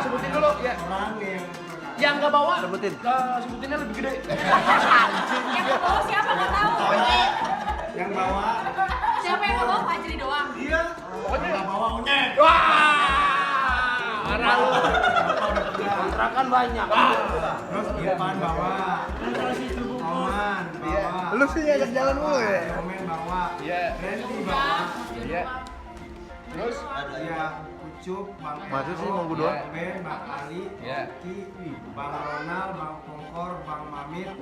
Sebutin dulu ya. Yang nggak bawa, sebutinnya lebih gede. Yang nggak bawa siapa nggak tahu. Yang bawa Siapa yang nggak bawa Fajri doang. iya. Pokoknya Yang bawa unyek. wah, marah lu. Kontrakan banyak. Terus Irfan bawa. Oman bawa. Lu sih ngajak jalan mulu ya? Omen bawa. Iya. Randy bawa. Iya. Terus Ya, Ucup, Bang Masa sih Eko, mau berdua? Ben, Bang Ali, Iya. Ki, Bang Ronald, Bang Pongkor, Bang Mamit,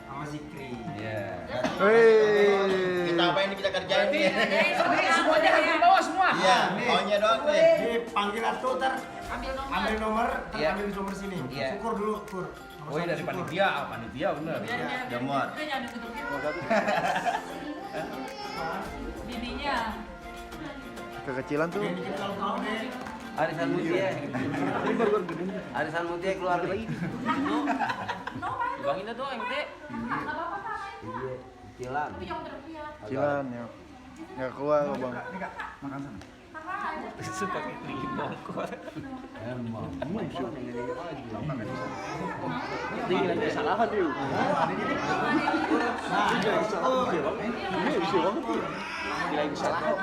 sama Zikri. Iya. Wih. Kita apa ini kita kerjain nih? Ini semuanya harus dibawa semua. Iya, maunya doang nih. Ini panggil atuh ntar Ambil nomor. ambil nomor, ntar Iya. ambil nomor sini. Iya. Syukur dulu, Kur. Oh iya dari panitia, panitia bener. Udah muat. Udah jangan ditutupin. Bininya. Kekecilan tuh. Ini kita kalau tahu deh. Arisan Mutia. Arisan Mutia keluar lagi. Bang Indah doang ente. Iya, kecilan. Tapi jangan teriak. Kecilan ya. Nggak keluar loh bang. Itu pakai limong kok. Emang. Ini lagi kesalahan dia. Lagi kesalahan.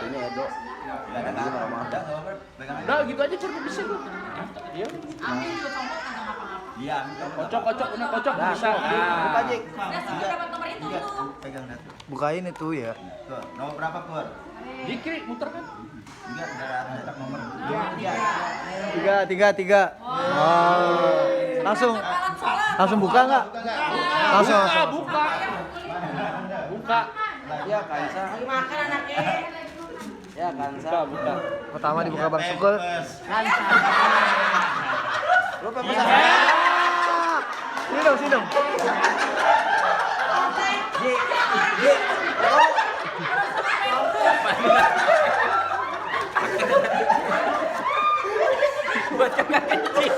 Ini Edo. Udah gitu aja cerita bisa lu. Iya. Ambil juga congkok kagak apa-apa. Iya, Kocok, bener kocok bisa. Buka Jik. Udah sih dapat nomor itu tuh. pegang dah tuh. Bukain itu ya. Tuh, nomor berapa, Pur? Dikri muter kan? Enggak, udah ada nomor. Tiga. Oh. Langsung buka nggak? Langsung. Buka. Ya Kansa. Makan anaknya. Ya Kansa. Buka. Pertama dibuka bang Sukul. Lu pepes Sini dong. buat kakak kecil.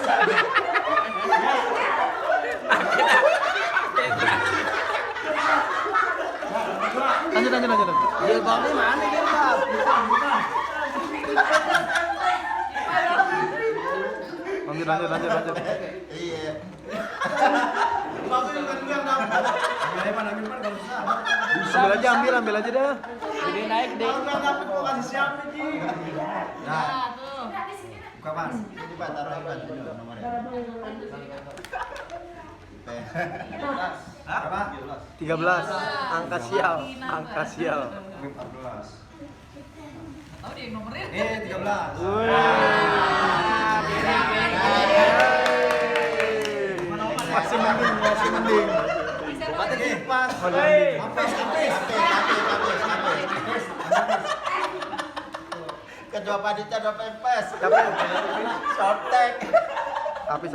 Lanjut. Jilbabnya mana jilbab? Lanjut. Iya. Ambil aja dah. Jadi naik deh. Nah, Tuh. Buka Mas. ini Pak taruh Pak ini nomornya. Berapa? 13. Angka sial. 14. Tahu deh nomorin. 13. Masih mending. Mati kipas. Apes. Ketua panitia udah pempes. Tapi Sotek. habis.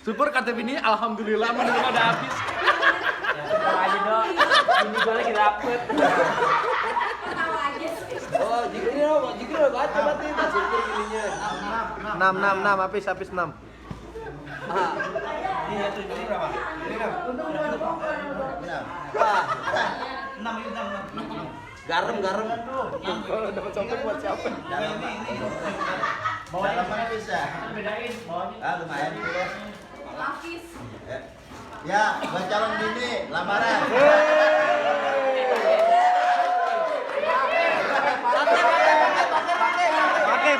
Super KTP ini alhamdulillah menurut ada habis. aja dong. Ini gue lagi dapet. Tahu aja sih. Oh, Jikri udah baca berarti masuk ke gininya. 6 habis 6. Ah, Ini berapa? Ini berapa? Benar. wah, 6. garam. Kalau dapat copet buat siapa? Dalamnya bisa. Ah, lumayan tuh. Lapis. Ya, buat calon bini lamaran. Pakai.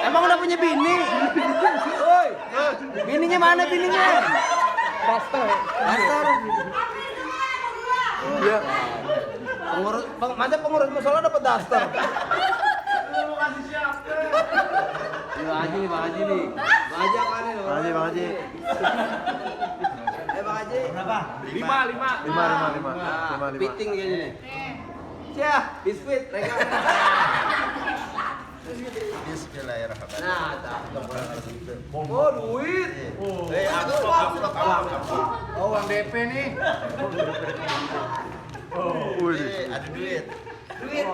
Emang udah punya bini? Woi, bininya mana bininya? Daster. Iya. Pengurus musola dapat daster. Bang Haji nih. Bang Haji apa nih? Bang Haji. Bang Haji. Berapa? 5. 5. Piting kayaknya nih. Cia, biskuit, mereka. Bismillahirrahmanirrahim. Nah, oh duit. Aku. Oh, uang DP nih. Ada duit. Duit.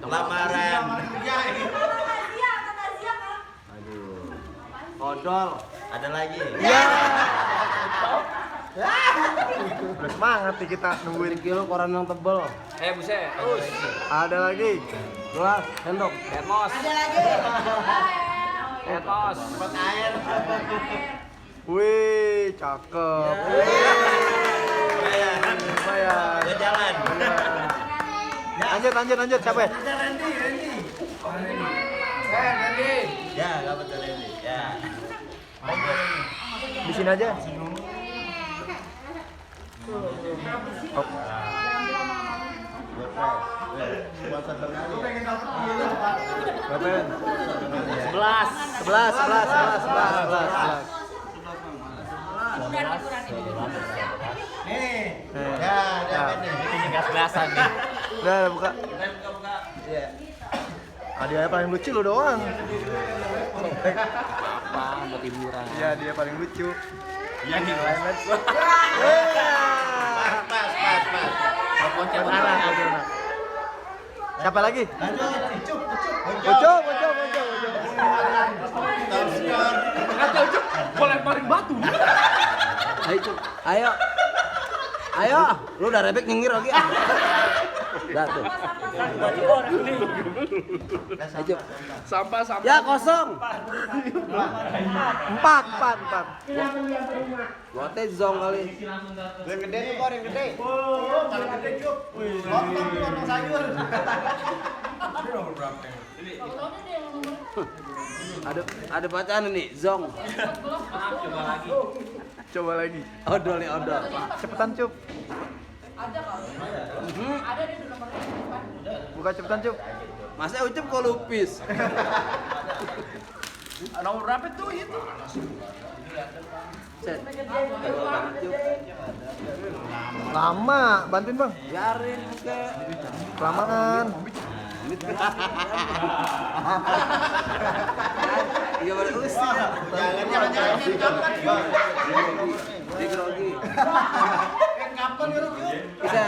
Lamaran. Odol. Ada lagi. Ya. Udah semangat nih kita nungguin. Kilo koran yang tebel. Buset. Ada lagi. Gelas, sendok. Termos. Ada lagi. Termos. Tempat air. Wih, cakep. Lumayan. Lumayan. Udah jalan. Lanjut. Siapa ya? Randy. Ya, dapat Randy. Ya. Di sini aja. Oh. Puasa berkali. Berapa ya? 11. 11. Ya, dapat nih. Ini gas-gasan nih. Udah buka. Buka. Iya. Dia paling lucu lu doang. Apa buat hiburan? Iya, dia paling lucu. Iya nih. Pas. Loncat Anak. Siapa lagi? Lanjut. Ucup. Top skor. Kata Ucup, boleh paling batu. Ayo. Lu udah rebek nyengir lagi. Dah tuh. Ayo. Sampah. Ya kosong. 4. Gua teh zong kali. Yang gede tuh kor, yang gede. Paling gede Cup. Lontong tuh, lontong sayur. Ada bacaan nih, zong. Coba lagi. Odol nih, odol. Cepetan, Cup. Ada kali. Ada di nomornya. Buka cepetan, Cup. Masa Ucup kok lupis? Nomor berapa tuh itu? Set. Lama, bantuin, Bang. Biarin buka. Kelamaan. Iya pada usir. Jangan. Dia grogi. Kapan ya, Cup? Bisa.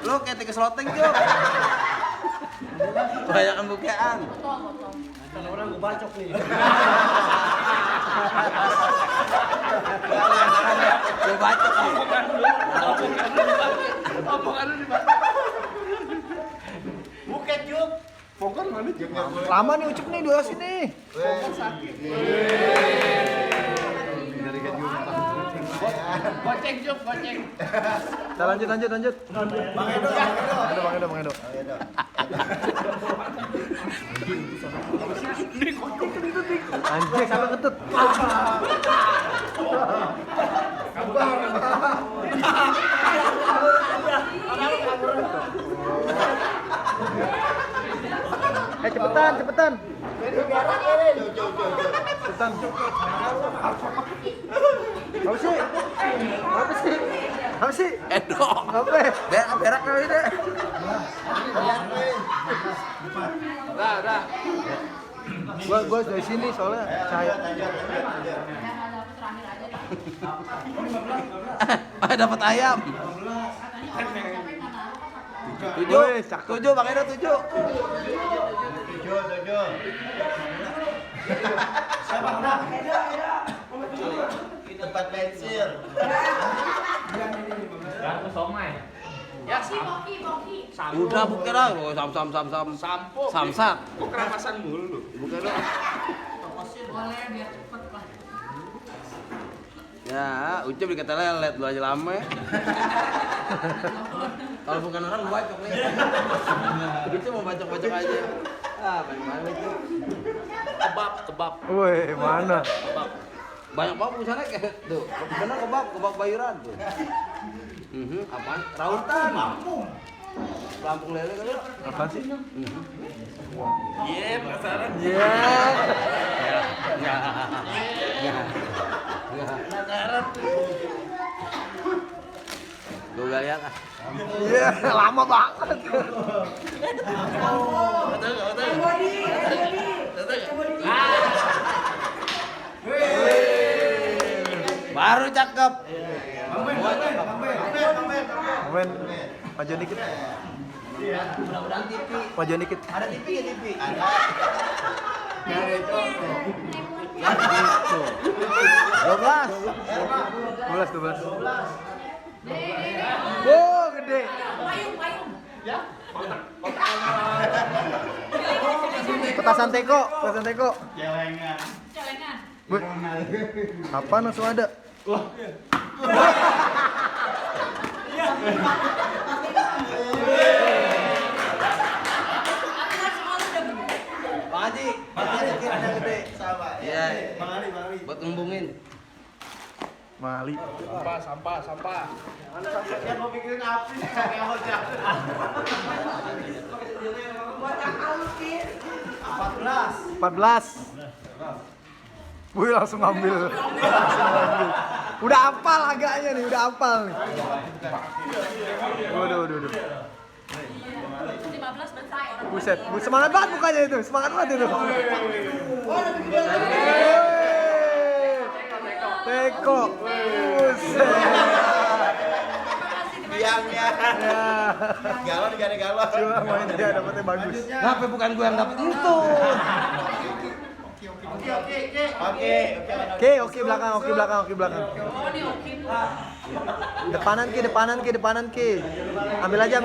Lo kayak tiga sloteng, Cuk. Banyakan bukaan. Orang gue bacok nih. Gue bacok nih. Omongan lu di batu. Buket Cup. Lama nih Ucup nih, dua sini. Goceng Cup, goceng. Kita lanjut. Bang Edo. Bang Edo. Anjir, sampai ketut. Cepetan. Cepetan. Apa sih? Edo. Apa? Berak kali deh. Dah. Gua dari sini soalnya cahaya. Dapat ayam. Wih, cakep. 7, Bang Edo 7. 7. Tempat pensil. Garpu somai. Ya, Boki. Udah bukan lah, sam. Sampo. Samsak. Kok kerapasan mulu lu? Bukan dong. Boleh biar cepet lah. Ya, Ucup dikata lelet, lu aja lama ya. Kalau bukan orang lu bacok nih. Itu mau bacok-bacok aja. Bagaimana itu? Kebab. Wih, mana? Banyak banget perusahaannya kayak tuh. Bener kebab bayuran tuh. Apaan? Rautan. Lampung lele kali ya? Apaan sih? Iya, penasaran. Iya. Gue gak lihat ah. Iya, lama banget. Baru cakep. Komen, maju dikit. Mudah-mudahan TV. Maju dikit. Ada TV ya TV? Ada. Ya gitu. 12. 12. Wow, gede. Payung. Petasan teko. Celengan. Celengan. Bu, apa langsung ada? Bang Haji, ada gede. Sama. Iya. Bang Ali. Buat ngembungin. Mali. Sampah. Mana sampai yang mau pikirin api sih pakai hoja. 14. Wih, langsung ngambil. Udah hafal agaknya nih, udah hafal nih. Waduh. 15 bentar orang. Buset, semangat banget mukanya itu, semangat banget itu. Teko. Buset. Biangnya. Ya. Galon gak ada galon. Cuma main dia dapetnya bagus. Kenapa bukan gue yang dapet itu? Oke. Belakang. Oh, ini oke. Depanan ki. Ambil aja.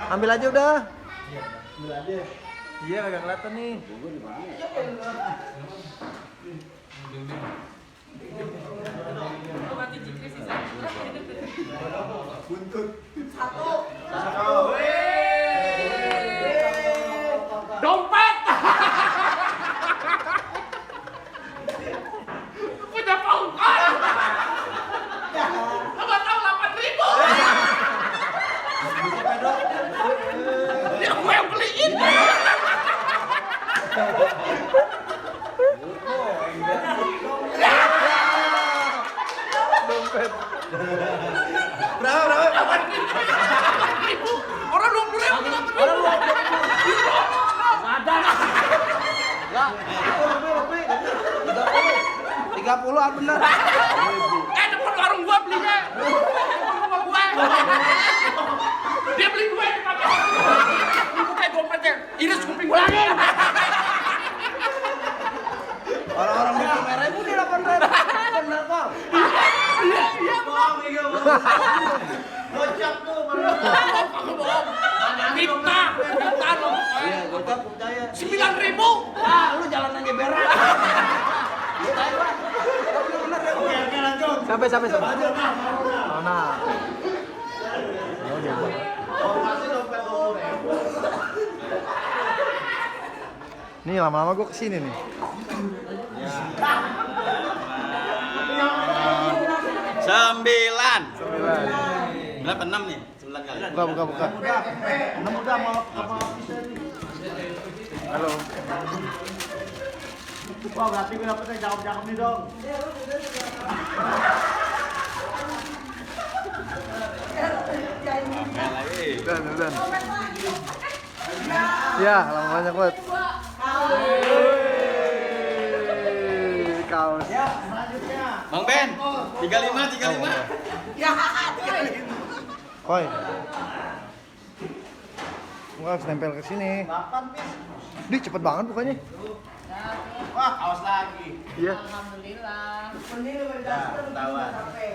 Ambil aja udah. Iya, kagak kelihatan nih. Mati jikri sih satu. Dompet. Punya pangkat. Abang tahu 8.000. Dia gue yang beliin. Dompet. Berapa? 8.000. Orang 20.000. Orang lu. Ada. Enggak, itu lebih. 30 bener. Depan warung gua belinya. Depan rumah gua. Dia beli gue di depan. Ini kayak dompetnya. Ini kuping gua lagi. Orang-orang di 5.000 dia 8.000. Bener kok. Iya. Gocap tuh. Fitnah lo. Iya, gue tak percaya. 9.000. Ah, lu jalan aja berak. Oke, lanjut. Sampai. Oh, nah. Oh, dia. Masih dompet 20.000. Nih lama-lama gue kesini nih. 9. 9. Berapa 6 nih? 9 kali. Buka. Udah mau Halo. Wah, berarti gue dapetnya cakep-cakep nih dong. Dan. Ya, lama banyak banget. Kaos. Bang Ben, 35. Koi. Gua harus nempel ke sini. 8 pis. Di cepet banget bukannya. Wah, kaos lagi. Iya. Alhamdulillah. Ketahuan.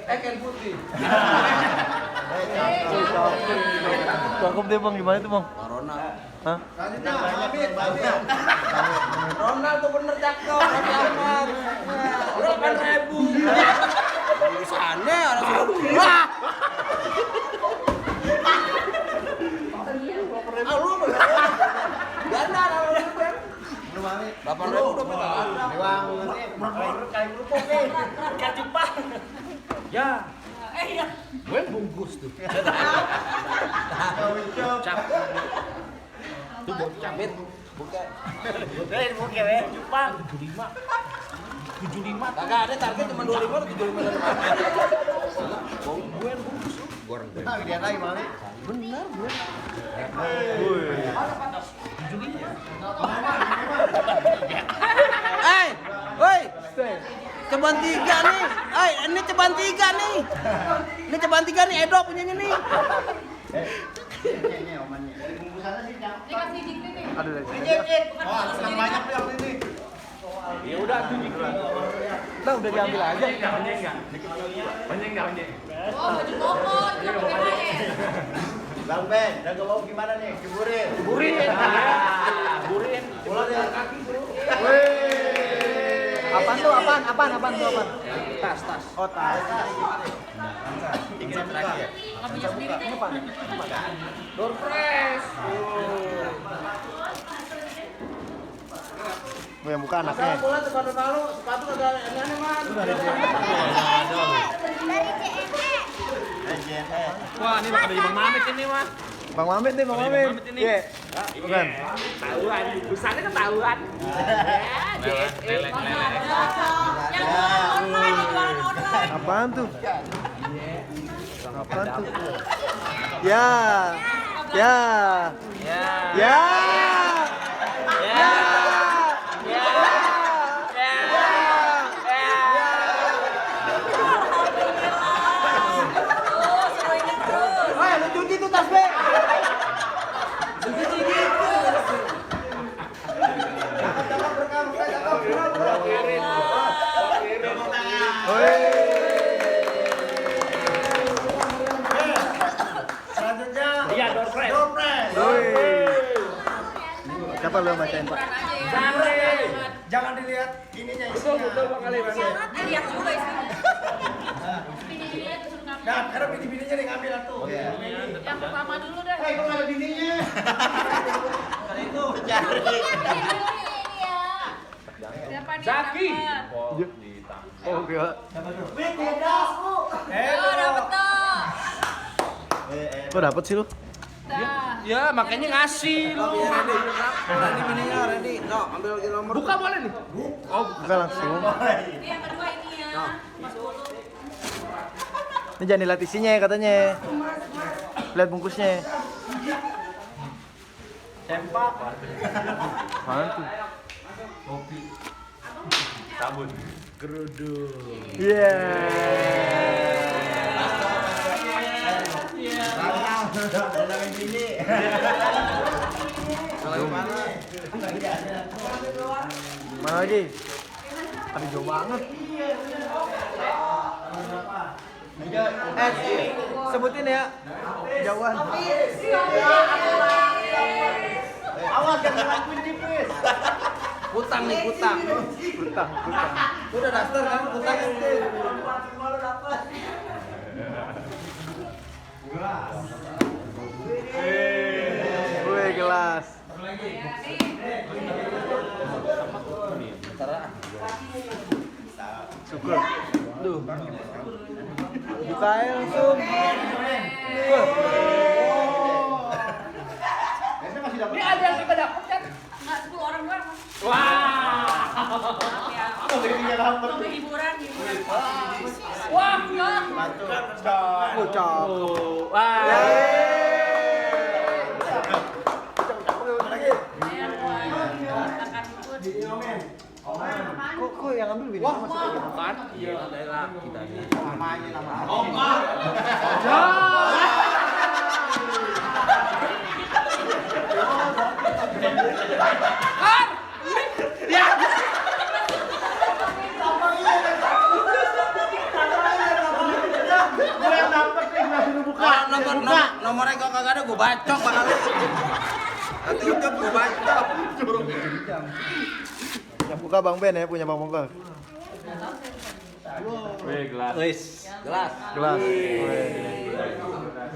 Ken putih. Cakep deh bang, gimana tuh bang? Corona. Hah? Lanjutnya, Amit. Ronaldo bener cakep. Selamat. 8.000. Tulisannya orang suruh. Wah. Ah, lu bener. Ganda kalau lu Ben. 8.000 udah pegang. Kayak Jepang. Ya. Iya. Gue bungkus tuh. Cap. Tuh bocah. Mit. Buka. Bukan ya. Jepang 75. Kagak ada target cuma 25 atau 75 dari mana. Gue yang bungkus tuh. Goreng. Nah, gedean lagi Bang Ali. Bener gue. Woi. Ceban 3 nih. Ini ceban 3 nih. Ini ceban 3 nih Edo punyanya nih. Ini omannya. Bungkusannya sih cakep. Dikasih jikri nih. Aduh, dari sini. Oh, senang banyak yang ini. Ya udah tuh. Nah, udah diambil aja. Banyak. Oh, baju koko, dia pakai pakai. Bang Ben, jaga bau gimana nih? Kiburin. Burin. Bola dari kaki, Bro. Apaan tuh? Apaan tuh? Tas. Oh, tas. Ingin terakhir. Nggak punya sendiri deh. Door press. Gue yang buka anaknya. Bola terbalik-balik, sepatu kagak aneh-aneh, Man. Wah, ini bakal dari Bang Mamit ini, Mas. Bang Mamit nih, Bang Bang Mamit. Mamit ini. Iya. Bukan. Tahuan, busanya ketahuan. Ya, Yang jualan online. Apaan tuh? Apaan tuh? Ya. Ya. Ya. Wah, lu cuci tuh tas, Be. Selanjutnya Iya, door press. Siapa lu yang bacain, Pak? Jangan dilihat ininya isinya. Betul Bang Ali. Lihat juga isinya. Nah, karena bini-bininya nih ngambil tuh. Yang pertama dulu deh. kok nggak ada bininya? Itu Siapa nih? Zaki. Dapat. Oh, gila. Oh, dapat tuh. Kok dapet sih lu? Dah. Ya, makanya ngasih lu. Ready bininya, ready. No, ambil lagi nomor. Buka boleh nih. Buka langsung. Ini yang kedua ini ya. Mas Ulu. Ini jangan dilihat isinya ya katanya. Lihat bungkusnya. Sempak. Apaan tuh? Sabun. Iya. Nenangin bini. Mana lagi? Aduh, jauh banget. Sebutin ya. Jauhan. Awas jangan ngelakuin tipis. Kutang nih, kutang. Kutang. Lu udah daftar kan kutang itu? Wih, gelas. Syukur. Duh. Bukain langsung. Ini ada yang kita dapat kan? Enggak 10 orang doang. Wah. Ya. Untuk hiburan. Wah. Bocah. Wah. Ayan, wah. Makan food. Kok yang ambil bini? Bukan? Iya, adalah kita ini. Namanya nama. Gue yang dapet nih masih lu buka. Nomornya gua kagak ada, gua bacok bakal. Nanti ucap gua bacok. Yang buka Bang Ben ya, punya Bang Bongkar. Wih, gelas. Gelas. Gelas.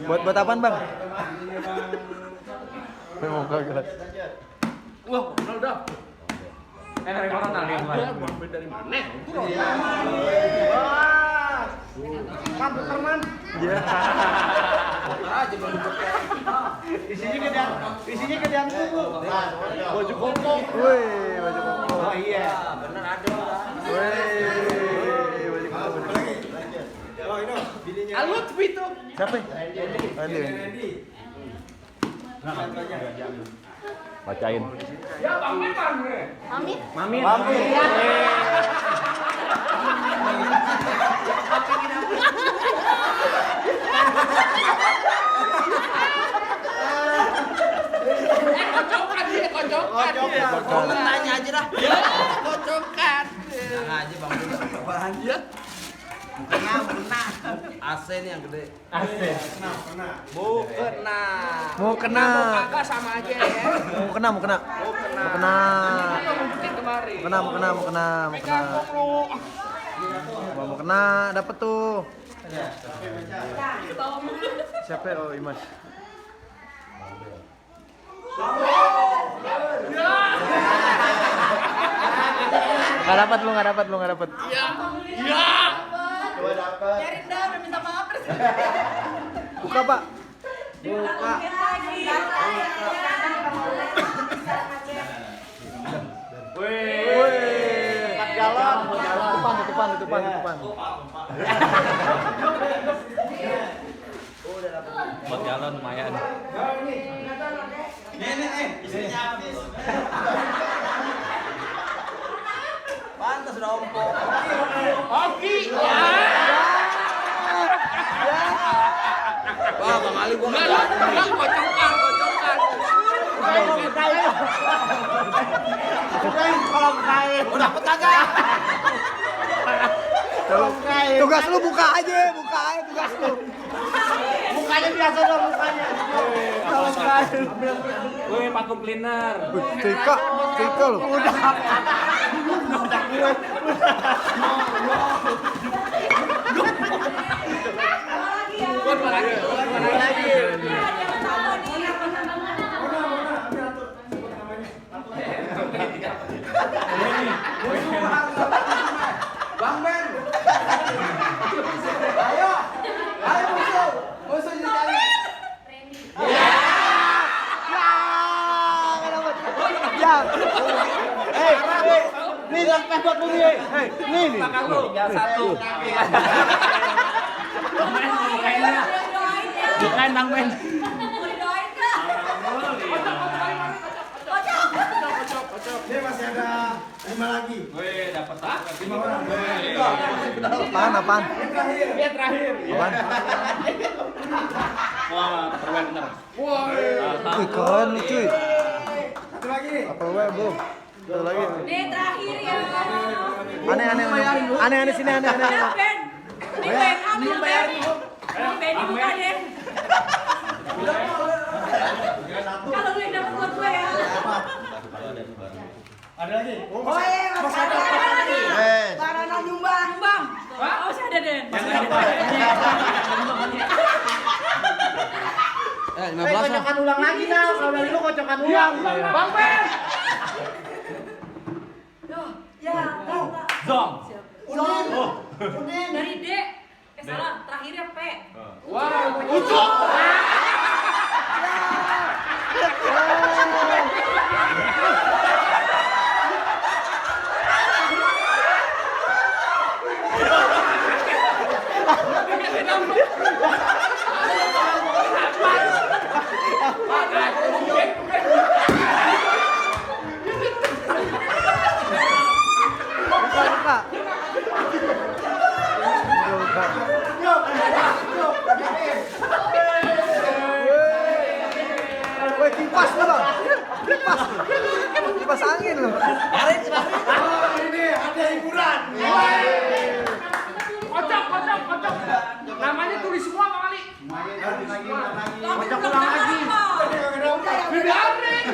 Buat apaan, Bang? Bang Bongkar gelas. Wah, udah. Dari mana nih? Dari mana? Mampu teman. Iya. Aja belum buka. Isinya gedean tunggu. Baju koko. Wih, baju koko. Oh iya. Bener ada. Wih, baju koko. Oh, ini bininya. Alut itu. Siapa? Randy. Bacain. Ya, Bang Miman. Mami. Mami. Kocok kan dia, kocok. Kocokan nanya aja dah. Kocokan. Nah aja Bang Budi. Apaan dia? Kena. AC nih yang gede. Mukena. Mau kena. Kakak sama aja ya. Mau kena. Mau kena. Nunjukin kemarin. Mau kena. Mau kena, dapet tuh. Siapa ya? Oh, Imas. Nggak dapat lu. Iya. Coba dapat. Nyari dah, udah minta maaf. Buka, Pak. Buka. Wih. 4 galon. Depan. Buat jalan lumayan. Nih, isinya habis. Pantas udah ompong. Oke. Wah, Bang Ali gua Enggak, kocokan. Kolom kain. udah dapet kagak? Tugas lu buka aja tugas lu. Mukanya biasa dong mukanya. Kolom kain. Wih, vacuum cleaner. Tika lu. Buat lagi. Bang Ben. Ayo musuh dicari. Nih sampai buat lu nih. Nih. Kakak lu tinggal satu. Bukain Bang Ben. Ini masih ada 5 lagi. Wih, dapat 5 orang. Apaan? Dia terakhir. Apaan? Wah, keren bener. Wih, keren lu cuy. Satu lagi nih. Apa belum? Satu lagi. Ini terakhir ya. Aneh sini. Ben. Ini Ben, ambil Ben. Ben dibuka deh. Kalau lu yang dapat buat gue ya. Ada lagi. Oh iya, masih ada lagi. Karena nyumbang. Oh, masih ada Den. 15 lah. Kocokan ulang lagi dah. Kalau dari lu kocokan ulang. Bang Ben. Ya, Zong. dari D. Salah, terakhirnya P. Wah, ucuk. Buka. Wih, kipas lu bang. Kipas angin lu. Ini ada hiburan. Kocok. Namanya tulis semua Bang Ali. Kocok ulang lagi. Biarin.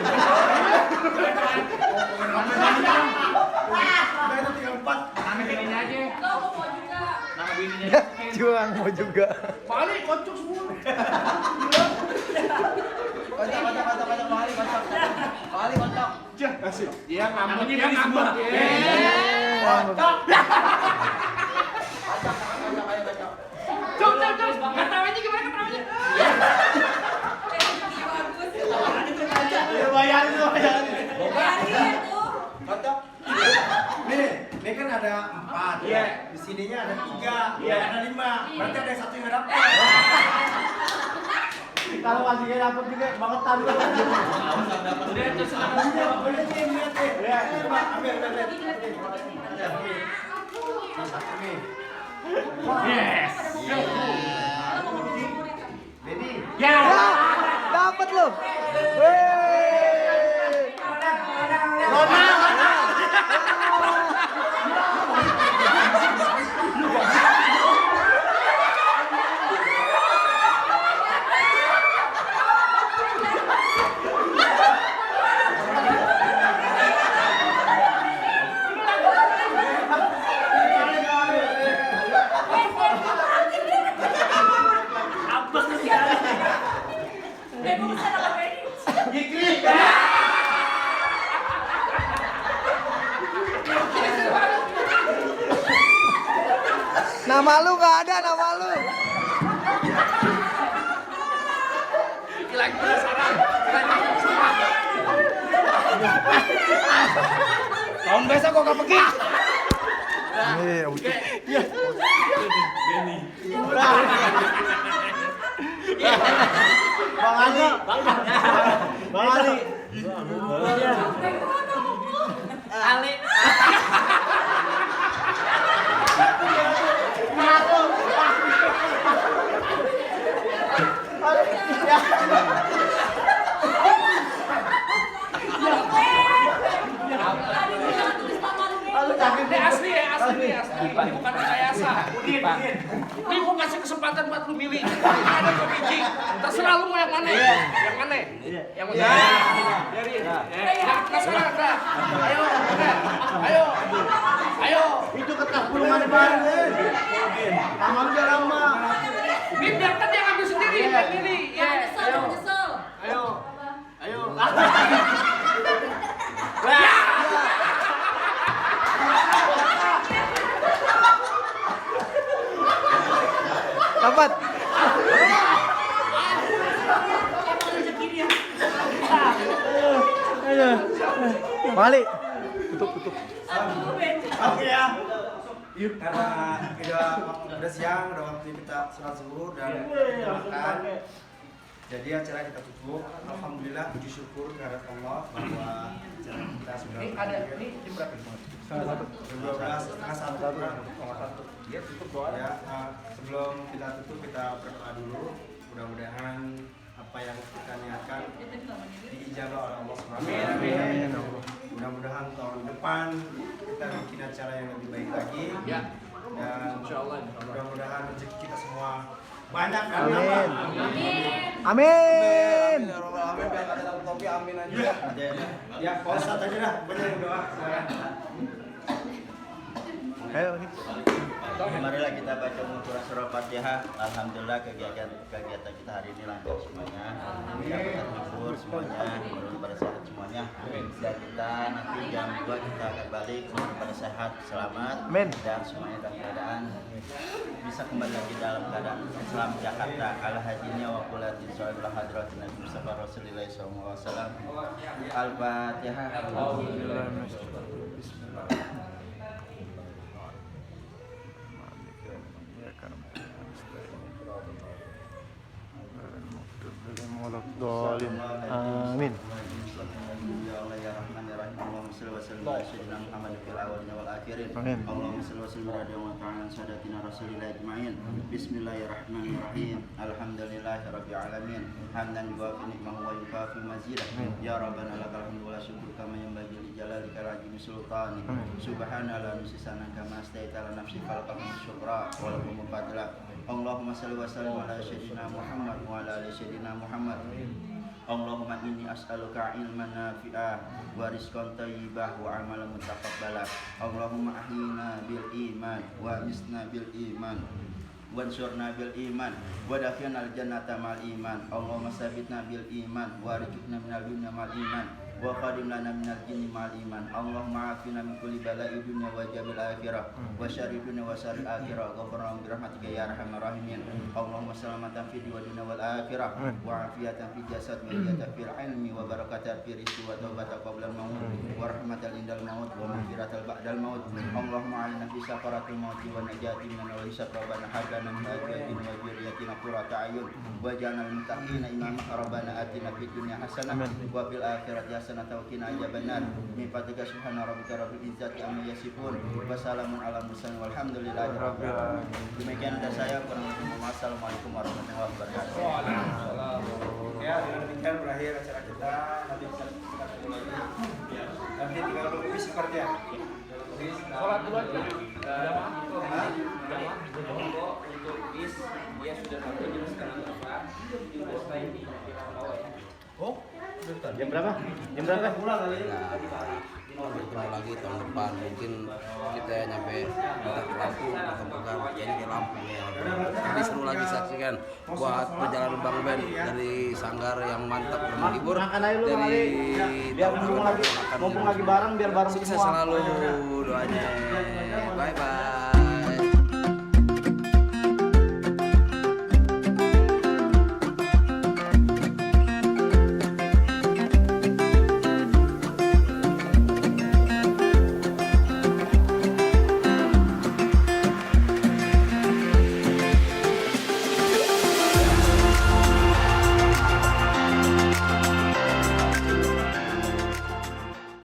Udah itu tinggal 4. Nama bininya aja. Kau mau juga. Nama bininya. Juang mau juga. Bang Ali kocok semua. Kocok. Bang Ali kocok. Dia ngambek. Cok. Ketawanya gimana ketawanya? Bagus. Ya bayarin lu. Bayarin tuh. Kocok. Ini kan ada 4. Iya. Di sininya ada 3. Iya. Ada 5. Berarti ada yang satu yang nggak dapat. Kalau masih gak dapet juga bangetan. Udah itu senang. Boleh nih, lihat nih. Iya. Ambil. Yes. Benny. Ya. Dapat lu. Wih. Nama lu nggak ada, nama lu. Lagi penasaran. Tahun besok kok gak pergi? Bang Ali. Bang Ali. Ali. Ini asli ya, asli. Ini bukan rekayasa. Ini gua kasih kesempatan buat lu milih. Ada dua biji. Terserah lu mau yang mana. Yang mana? Yang mana? Biarin. Terserah dah. Ayo. Ayo. Ayo. Itu kertas pulungan baru. Lama udah lama. Biarkan dia ngambil sendiri. Yang ini. Ayo. Ayo. Ayo. Dapat. Balik. Tutup. Oke ya. Karena udah siang, udah waktu kita sholat zuhur dan makan. Jadi acara kita tutup. Alhamdulillah, puji syukur kehadirat Allah bahwa acara kita sudah. Ini ada ini jam berapa? Setengah satu. Dia tutup doa. Ya, sebelum kita tutup kita berdoa dulu. Mudah-mudahan apa yang kita niatkan diijabah oleh Allah Subhanahu wa taala. Mudah-mudahan tahun depan kita bikin acara yang lebih baik lagi. Ya. Dan Insyaallah. mudah-mudahan rezeki kita semua banyak. Amin. Amin. Ya Rabbal alamin, biar ada dalam topi amin aja. Ya, Pak Ustadz aja dah, banyak yang doa. Ayo nih. Marilah kita baca mengutur surah Fatihah. Alhamdulillah kegiatan kita hari ini lancar semuanya. Kita menghibur semuanya, mudah pada sehat semuanya. Dan kita nanti jam 2 kita akan balik mudah pada sehat, selamat. Amin. Dan semuanya dalam keadaan bisa kembali lagi dalam keadaan Islam Jakarta. Ala hajinya wa qulatin sholawat hadratin Nabi Mustafa Rasulullah sallallahu alaihi wasallam. Al-Fatihah. Amin. Ya Allah ya Rahman ya Rahim. Allahumma shalli wa sallim ala sayyidina Muhammad fil awwalin wal akhirin. Amin. Allahumma shalli wa sallim ala ta'ala sadatina rasulillah ajma'in. Bismillahirrahmanirrahim. Alhamdulillahi rabbil alamin. Hamdan yuwafi ni'mahu wa yukafi mazidah. Ya Rabbana lakal hamdu wa syukur kama yanbaghi li jalalika al-azimi sultani. Subhana la nusisana kama astaita ala nafsi falaqam syukra wa lakum fadla. Allahumma shalli wa sallim ala sayyidina Muhammad wa ala ali sayyidina Muhammad. Allahumma inni as'aluka ilman nafi'ah wa rizqan thayyibah wa amalan mutaqabbalah. Allahumma ahyina bil iman wa isna bil iman wansurna bil iman wa dakhilna al jannata mal iman. Allahumma sabitna bil iman wa rizqna minal dunya mal iman wa qadim lana minal jinni mal iman. Allahumma afina min kulli bala'i dunya wa jabil akhirah wa syarri dunya wa syarri akhirah. Ghafirna bi rahmatika ya arhamar rahimin. Allahumma salamatan fid dunya wal akhirah wa afiyatan fid jasad wa hidayatan fil ilmi wa barakatan fil rizqi wa taubatan qabla al maut wa rahmatan indal maut wa maghfiratan ba'dal maut. Allahumma a'inna fi sakaratil maut wa najati min al-hisab rabbana hab lana min azwajina wa dhurriyyatina qurrata a'yun waj'alna lil muttaqina imama. Rabbana atina fid dunya hasanah wa fil akhirati hasanah wa qina adzabannar. Min fadlika subhana rabbika rabbil izzati amma yasifun wa salamun alal mursalin walhamdulillahi rabbil alamin. Demikian dari saya. Wassalamualaikum warahmatullahi wabarakatuh. Ya, dengan demikian berakhir acara kita. Nanti kita ketemu lagi. Nanti tinggal nunggu seperti ya. Sholat dulu aja. Untuk bis dia sudah sampai jam setengah 8. Terus ini bawa ya. Oh, Jam berapa? Jam berapa? pulang kali ini. Bertemu lagi tahun depan mungkin kita nyampe entah ke Lampung atau bukan jadi ke Lampung ya. Lebih seru lagi saksikan buat perjalanan Bang Ben dari Sanggar yang mantap dan menghibur dari Biar mumpung lagi bareng biar bareng sukses semua. selalu doanya.